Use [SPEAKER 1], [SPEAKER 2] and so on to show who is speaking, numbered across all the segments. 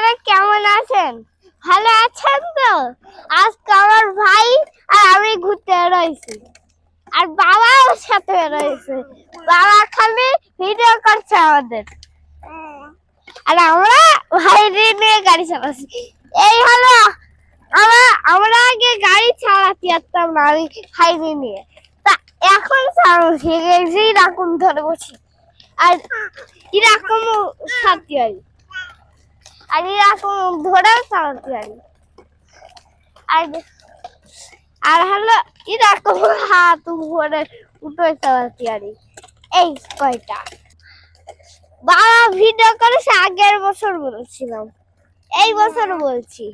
[SPEAKER 1] আপনারা কেমন আছেন? ভালো আছেন তো? আজকে আমার ভাই আর আমি ঘুরতে রয়েছি, আর বাবাও সাথে রয়েছে। বাবা খালি ভিডিও করছে আমাদের, আর আমরা ভাইরে নিয়ে গাড়ি চালাচ্ছি। এই হলো আমরা আগে গাড়ি চালাতে পারতাম না, আমি ভাইরে নিয়ে। তা এখন চালাচ্ছি, এরকম ধরে বসি, আর এরকম সাথে হয়, আর এরকম ধরেও চালাতে পারি, আর আর হলো এরকম হাত উপরে উঠে চালাতে পারি। এই কয়টা বাবা ভিডিও করেছে আগের বছর বলছিলাম, এই বছর বলছি।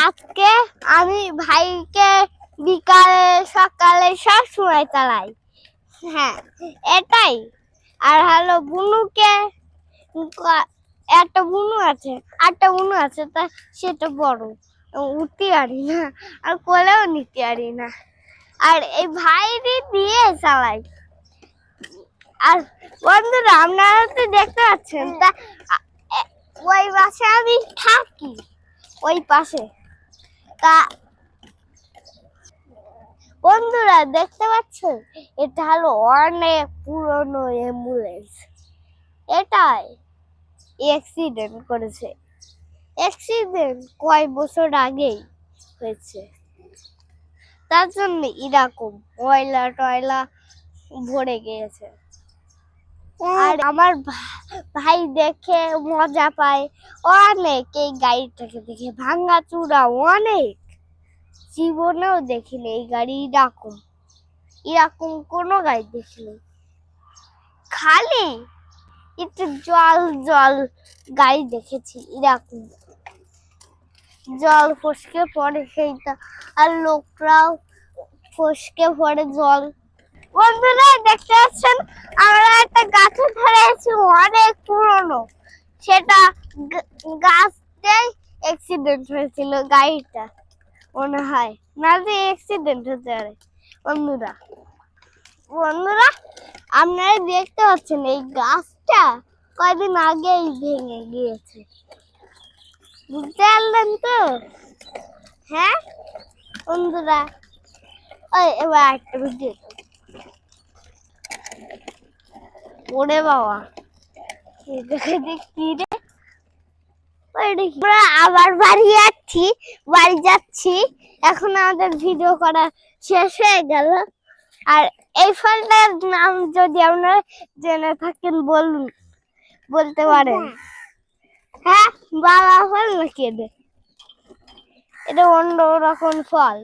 [SPEAKER 1] আজকে আমি ভাইকে বিকালে সকালে সব সময় চালাই, হ্যাঁ এটাই। আর হলো বুনুকে, একটা বুনু আছে, আটটা বুনু আছে, তা সেটা বড়, উঠতে পারি না, আর কোলেও নিতে পারি না, আর এই ভাইরে দিয়ে চালাই। আর বন্ধুরা আপনারা তো দেখতে পাচ্ছেন, তা ওই পাশে আমি থাকি, ওই পাশে। তা বন্ধুরা দেখতে পাচ্ছেন, এটা হলো অনেক পুরনো অ্যাম্বুলেন্স। এটাই অ্যাক্সিডেন্ট করেছে, অ্যাক্সিডেন্ট কয় বছর আগেই হয়েছে, তার জন্য এরকম ময়লা টয়লা ভরে গিয়েছে। আর আমার ভাই দেখে মজা পায় অনেক, এই গাড়িটাকে দেখে ভাঙা চূড়া অনেক, জীবনেও দেখিনি এই গাড়ি এরকম কোনো গাড়ি দেখিনি। খালি একটু জল জল গাড়ি দেখেছি, এরকম জল ফসকে পড়ে সেইটা, আর লোকরাও ফসকে পড়ে জল। বন্ধুরা দেখতে পাচ্ছেন, আমরা একটা গাছে ধরে আছি, অনেক পুরনো, সেটা গাছটাই অ্যাক্সিডেন্ট হয়েছিল গাড়িটা, মনে হয় না যে অ্যাক্সিডেন্ট হতে পারে। বন্ধুরা বন্ধুরা আপনারা দেখতে পাচ্ছেন, এই গাছটা কয়দিন আগেই ভেঙে গিয়েছে, বুঝতে পারলেন তো? হ্যাঁ বন্ধুরা, ওই এবার একটা ভিডিও, ওরে বাবা কি রে, আমরা আবার বাড়ি যাচ্ছি। এখন আমাদের ভিডিও করা শেষ হয়ে গেল। আর এই ফলটার নাম যদি আপনারা জেনে থাকেন বলতে পারেন। হ্যাঁ বাবা ফল নাকি এটা অন্য রকম ফল,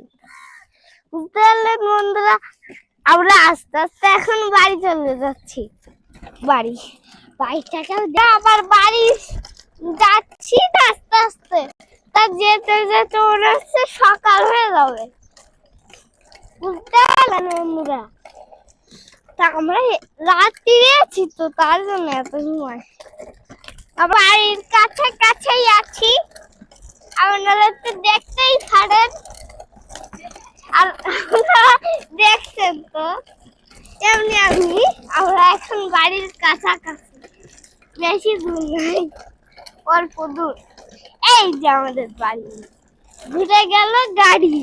[SPEAKER 1] বুঝতে পারলেন বন্ধুরা? আমরা আস্তে আস্তে এখন বাড়ি চলে যাচ্ছি, বাড়িটাকে আবার বাড়ি যাচ্ছি আস্তে আস্তে। তা যেতে যেতে মনে হচ্ছে সকাল হয়ে যাবে, বুঝতে পারলেন বন্ধুরা? তা আমরা রাত্রিরে আছি তো, তার জন্য এত সময়। বাড়ির কাছেই আছি, আপনারা তো দেখতেই পারেন, আর আপনারা দেখছেন তো এমনি আমরা এখন বাড়ির কাছাকাছি, বেশি দূর নাই, অল্প দূর। এই যে আমাদের বাড়ি, ঘুরে গেল গাড়ি।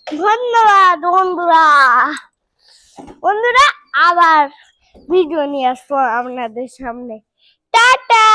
[SPEAKER 1] ধন্যবাদ বন্ধুরা আবার ভিডিও নিয়ে আসবো আপনাদের সামনে। টাটা।